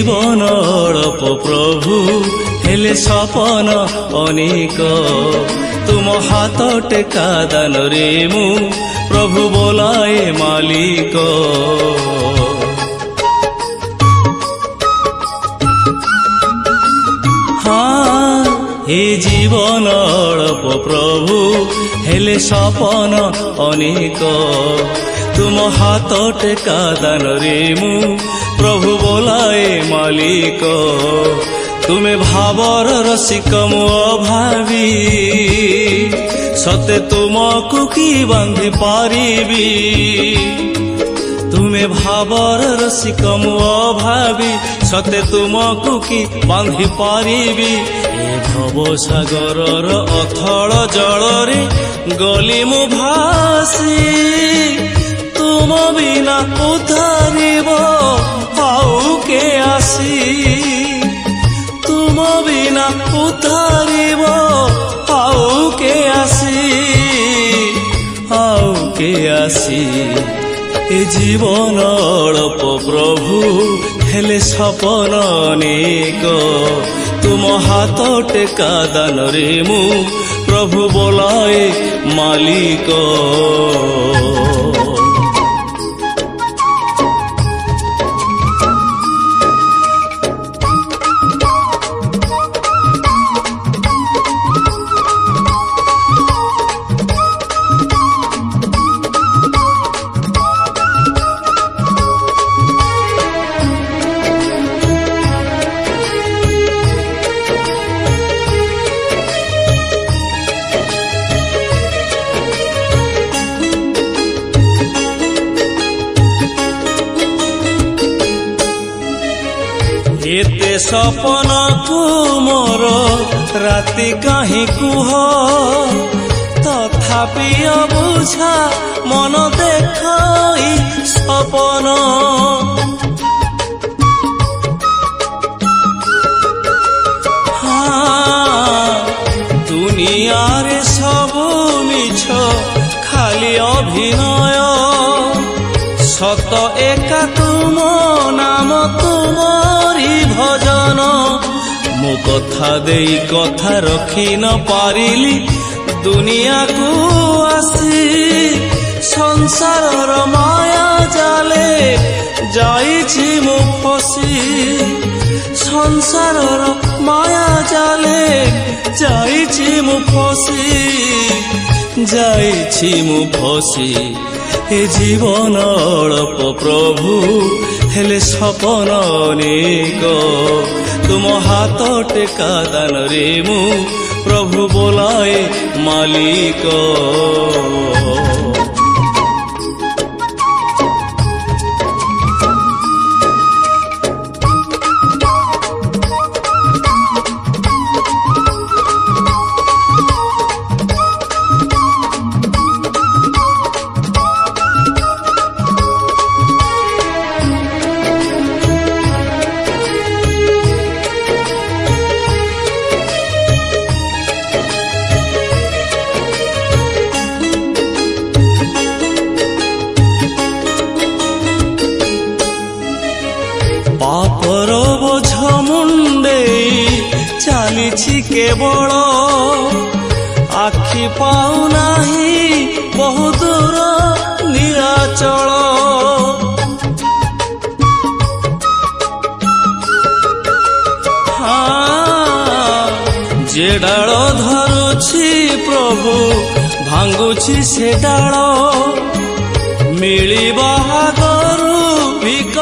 जीवन अल्प प्रभु हेले सपन अनेक तुम हाथ टेका दान रे मु प्रभु बोलाए मालिक। हाँ हे जीवन अल्प प्रभु हेले सपन अनेक तुम हाथ टेका दान रे मु प्रभु बोलाए मालिक। तुमे भावर रसिक मु अभावी सते तुमको कि बांधि पारिबी। तुमे भावर रसिक मु अभावी सते तुमको कि बांधि पारिबी। ए भव सागरर अथल जलरे गली मु भासी तुम बिना उद्धारिब आउ के आसी। तुम बिना उद्धारिब आउ के आसी आउ के आसी। ए जीवन अल्प प्रभु हेले सपन अनेक तुम हाथ टेका दान रे मु प्रभु बोलाए मालिक। एते सपन को मोर राति कहीं कुह तथापि अबुझा मन देखई सपन। हाँ दुनिया रे सबु मिछ खाली अभिनय सत एका तुम नाम तुमरी भजन। मो कथा देई कथा रखी न पारिली दुनिया को आसी संसार माया जाले जाइछि मु फसी। संसार माया जाले जाइछि मु फसी जाइछि मु फसी। हे जीवन अल्प प्रभु हेले सपन अनेक तुम हाथ टेका दान रे मु प्रभु बोलाए मालिक। पापर बोझ मुंडे चलीछि केवल आखि पाऊ नाही बहु दूर निराचल। हाँ जे डाल धरुछि प्रभु भांगुछि से डाल मिलिबा आगरु भिक